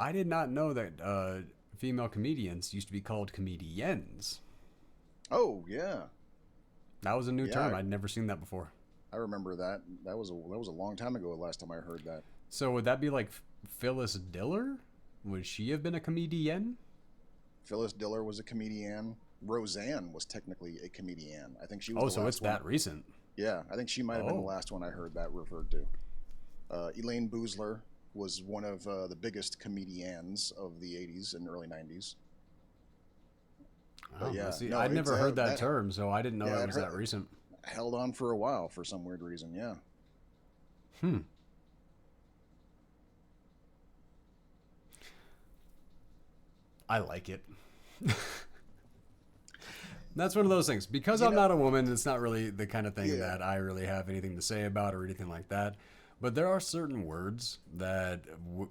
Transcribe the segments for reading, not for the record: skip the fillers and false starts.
I did not know that female comedians used to be called comedians. Oh yeah, That was a new yeah. term. I'd never seen that before. I remember that. That was a long time ago. Last time I heard that. So would that be like Phyllis Diller? Would she have been a comedian? Phyllis Diller was a comedian. Roseanne was technically a comedian. I think she was Oh, the so it's last one. that recent. Yeah, I think she might have been the Oh, last one I heard that referred to. Elaine Boozler was one of the biggest comedians of the 80s and early 90s. But oh, yeah, see, no, I'd it's never heard that that term, so I didn't know yeah, that was that recent. held on for a while for some weird reason. Yeah. Hmm. I like it. That's one of those things. Because You I'm know, not a woman, it's not really the kind of thing yeah. that I really have anything to say about or anything like that. But there are certain words that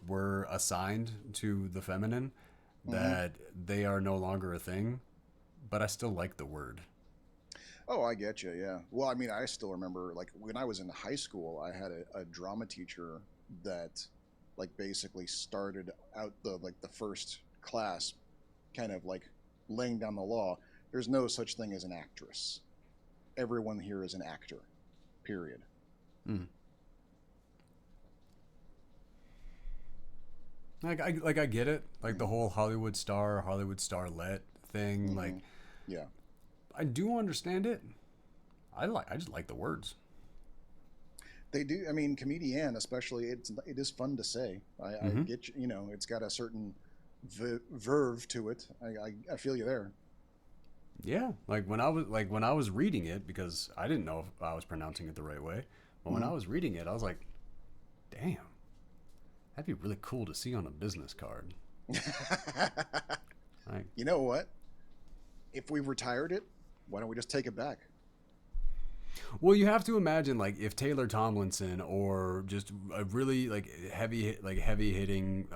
were assigned to the feminine Hmm. that they are no longer a thing, but I still like the word. Oh, I get you. Yeah. Well, I mean, I still remember like when I was in high school, I had a drama teacher that like basically started out the first class kind of like laying down the law. There's no such thing as an actress. Everyone here is an actor. Period. Mm. I get it. Like the Hmm. whole Hollywood star, Hollywood starlet thing. Like Hmm. Yeah. I do understand it. I just like the words. They do. I mean, comedian, especially, it is fun to say. I Mm-hmm. get you. You know, it's got a certain verve to it. I feel you there. Yeah, like when I was reading it because I didn't know if I was pronouncing it the right way. But when Hmm. I was reading it, I was like, "Damn, that'd be really cool to see on a business card." Like, You know what? If we retired it, why don't we just take it back? well, you have to imagine like if Taylor Tomlinson or just a really like heavy hitting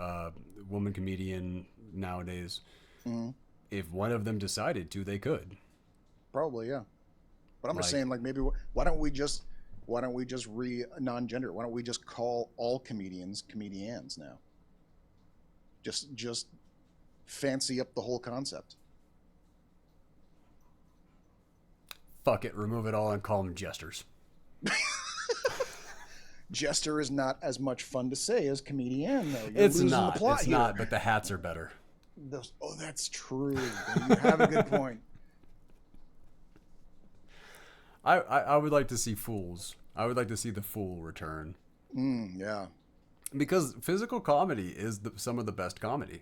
woman comedian nowadays, Hmm. if one of them decided to, they could. Probably, yeah. But I'm just Like, saying, like maybe why don't we just re non-gender? Why don't we just call all comedians comedians now? Just fancy up the whole concept. fuck it, remove it all and call them jesters. Jester is not as much fun to say as comedian, though. You're It's losing the not. plot It's here. not. But the hats are better. Oh, that's true. You have a good point. I would like to see fools. I would like to see the fool return Yeah. because physical comedy is some of the best comedy.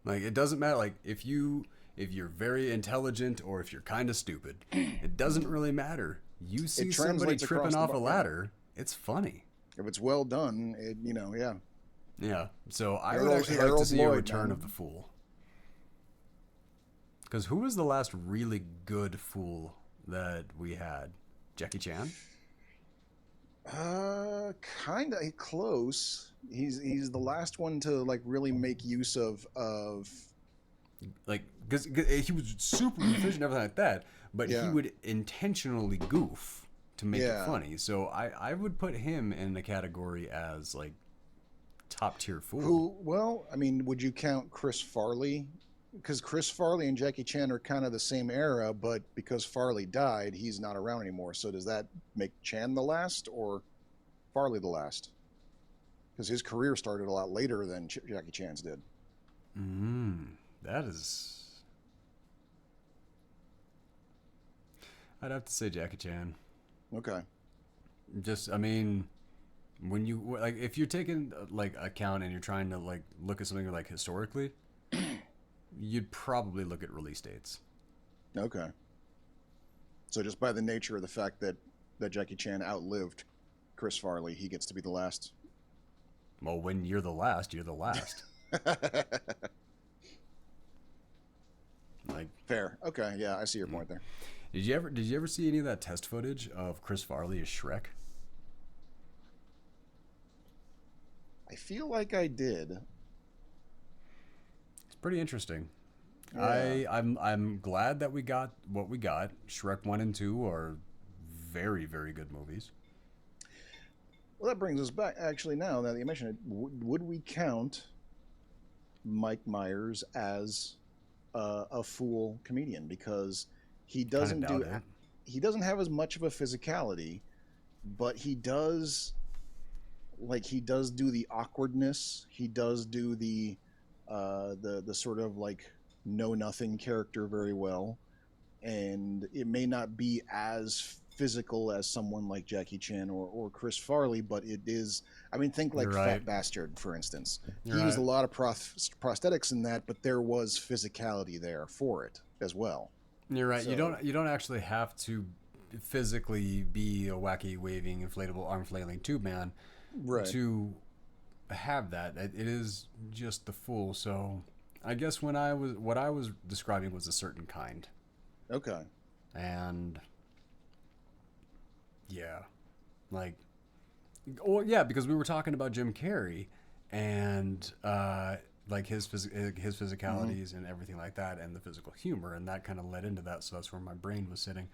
Like it doesn't matter. Like if you're very intelligent or if you're kind of stupid, it doesn't really matter. You It see somebody translates tripping across off a yeah. ladder, it's funny. If it's well done, yeah. Yeah. So I would Harold actually like to Harold see a Lloyd, return man. of the fool. Because who was the last really good fool that we had? Jackie Chan. Kind of close. He's the last one to like really make use of Like because he was super efficient and everything like that, but he yeah, would intentionally goof to make it yeah. funny. So I would put him in the category as like top tier fool. Who? Well, I mean, would you count Chris Farley? Because Chris Farley and Jackie Chan are kind of the same era, but because Farley died, he's not around anymore. So does that make Chan the last or Farley the last? Because his career started a lot later than Jackie Chan's did. That is, I'd have to say Jackie Chan. Okay. Just I mean, when you like if you're taking like account and you're trying to like look at something like historically, you'd probably look at release dates. Okay. So just by the nature of the fact that Jackie Chan outlived Chris Farley, he gets to be the last. Well, when you're the last, you're the last. Like, Fair. Okay. Yeah, I see your point there. did you ever see any of that test footage of Chris Farley as Shrek? I feel like I did. It's pretty interesting. Yeah. I'm glad that we got what we got. Shrek 1 and 2 are very very good movies. Well, that brings us back. Actually, now that you mention it, would we count Mike Myers as a fool comedian? Because he Kind of doesn't doubt do it. he doesn't have as much of a physicality, but he does do the awkwardness. He does do the sort of like know nothing character very well, and it may not be as physical as someone like Jackie Chan or Chris Farley, but it is. I mean, think You're like right. Fat Bastard, for instance. You're He used right. a lot of prosthetics in that, but there was physicality there for it as well. You're right. So, You don't actually have to physically be a wacky waving inflatable arm flailing tube man right. to have that. It is just the fool. So I guess when I was what I was describing was a certain kind. Okay. And yeah, like, well, yeah, because we were talking about Jim Carrey and like his Mm-hmm. physicalities and everything like that, and the physical humor, and that kind of led into that. So that's where my brain was sitting.